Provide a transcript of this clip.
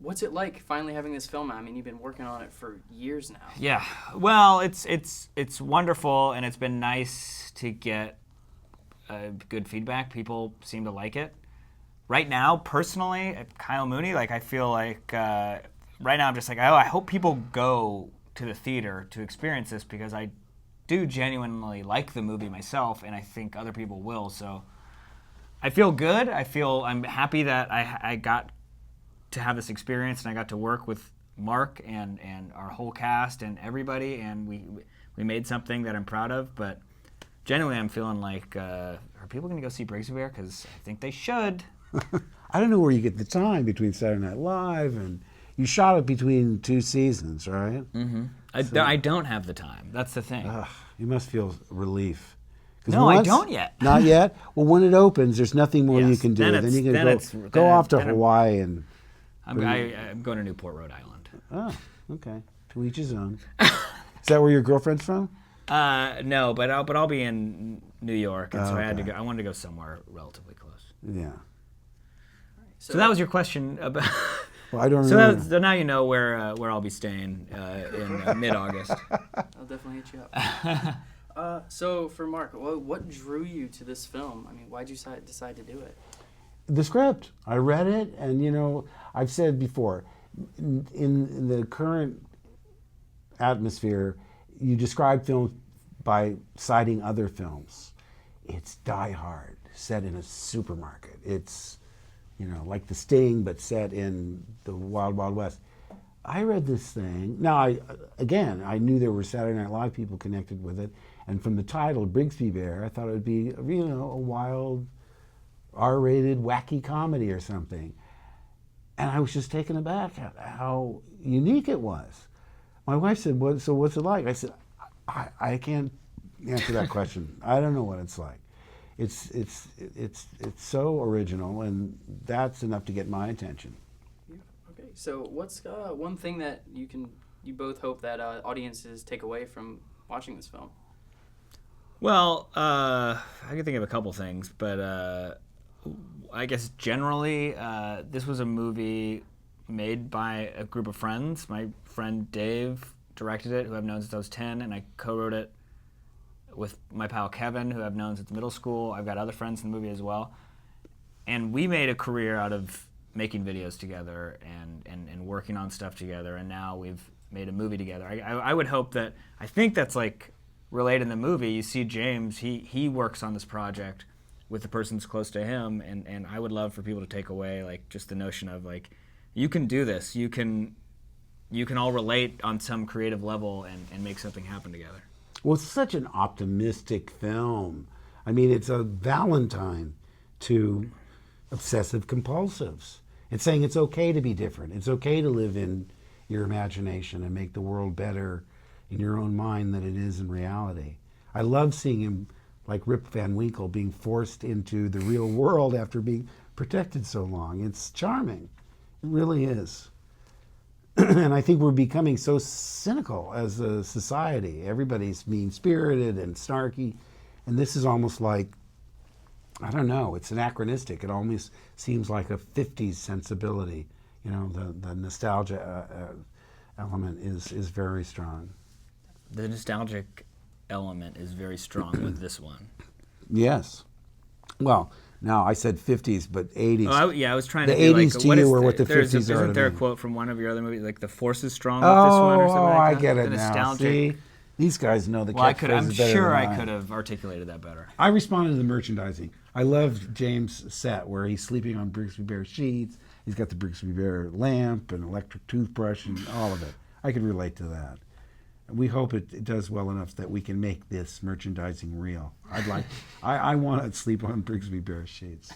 What's it like finally having this film out? I mean, you've been working on it for years now. Yeah. Well, it's wonderful, and it's been nice to get good feedback. People seem to like it. Right now, personally, at Kyle Mooney, like I feel like right now I'm just like, oh, I hope people go to the theater to experience this because I do genuinely like the movie myself, and I think other people will. So I feel good. I'm happy that I got to have this experience, and I got to work with Mark and our whole cast and everybody, and we made something that I'm proud of. But genuinely, I'm feeling like, are people going to go see Brigsby Bear? Because I think they should. I don't know where you get the time between Saturday Night Live and you shot it between 2 seasons, right? Mm-hmm. I don't have the time. That's the thing. You must feel relief. No, I don't yet. Not yet? Well, when it opens, there's nothing more you can do. Then you can go off to Hawaii and... I'm going to Newport, Rhode Island. Oh, okay. To each his own. Is that where your girlfriend's from? No, but I'll be in New York, and so I wanted to go somewhere relatively close. Yeah. So that was your question about. Well, I don't know. So now you know where I'll be staying in mid-August. I'll definitely hit you up. So for Mark, what drew you to this film? I mean, why'd you decide to do it? The script. I read it, and I've said before, in the current atmosphere, you describe films by citing other films. It's Die Hard, set in a supermarket. It's, like The Sting, but set in the Wild Wild West. I read this thing. Now, I knew there were Saturday Night Live people connected with it, and from the title, Brigsby Bear, I thought it would be, a wild, R-rated, wacky comedy or something. And I was just taken aback at how unique it was. My wife said, what's it like? I said, I can't answer that question. I don't know what it's like. It's so original, and that's enough to get my attention. Yeah. Okay. So what's one thing that you both hope that audiences take away from watching this film? Well, I can think of a couple things, but I guess generally, this was a movie made by a group of friends. My friend Dave directed it, who I've known since I was 10, and I co-wrote it with my pal Kevin, who I've known since middle school. I've got other friends in the movie as well. And we made a career out of making videos together and working on stuff together, and now we've made a movie together. I would hope that, I think that's like related in the movie. You see James, he works on this project with the person that's close to him, and I would love for people to take away like just the notion of like, you can do this, you can all relate on some creative level and make something happen together. Well, it's such an optimistic film. I mean, it's a Valentine to obsessive compulsives. It's saying it's okay to be different. It's okay to live in your imagination and make the world better in your own mind than it is in reality. I love seeing him, like Rip Van Winkle, being forced into the real world after being protected so long. It's charming. It really is. And I think we're becoming so cynical as a society. Everybody's mean-spirited and snarky. And this is almost like, I don't know, it's anachronistic. It almost seems like a 50s sensibility. The nostalgia element is very strong. The nostalgic element is very strong with this one. Yes. Well, now I said 50s, but 80s. I was trying to the be 80s like, to what you is are what the 50s are. Isn't there a me. quote from one of your other movies, like the Force is strong with this one or something like that? I get it the now. Nostalgic. See, these guys know the catchphrases I'm better sure than I could have articulated that better. I responded to the merchandising. I loved James' set where he's sleeping on Brigsby Bear sheets. He's got the Brigsby Bear lamp and electric toothbrush and all of it. I could relate to that. We hope it does well enough that we can make this merchandising real. I want to sleep on Brigsby Bear sheets.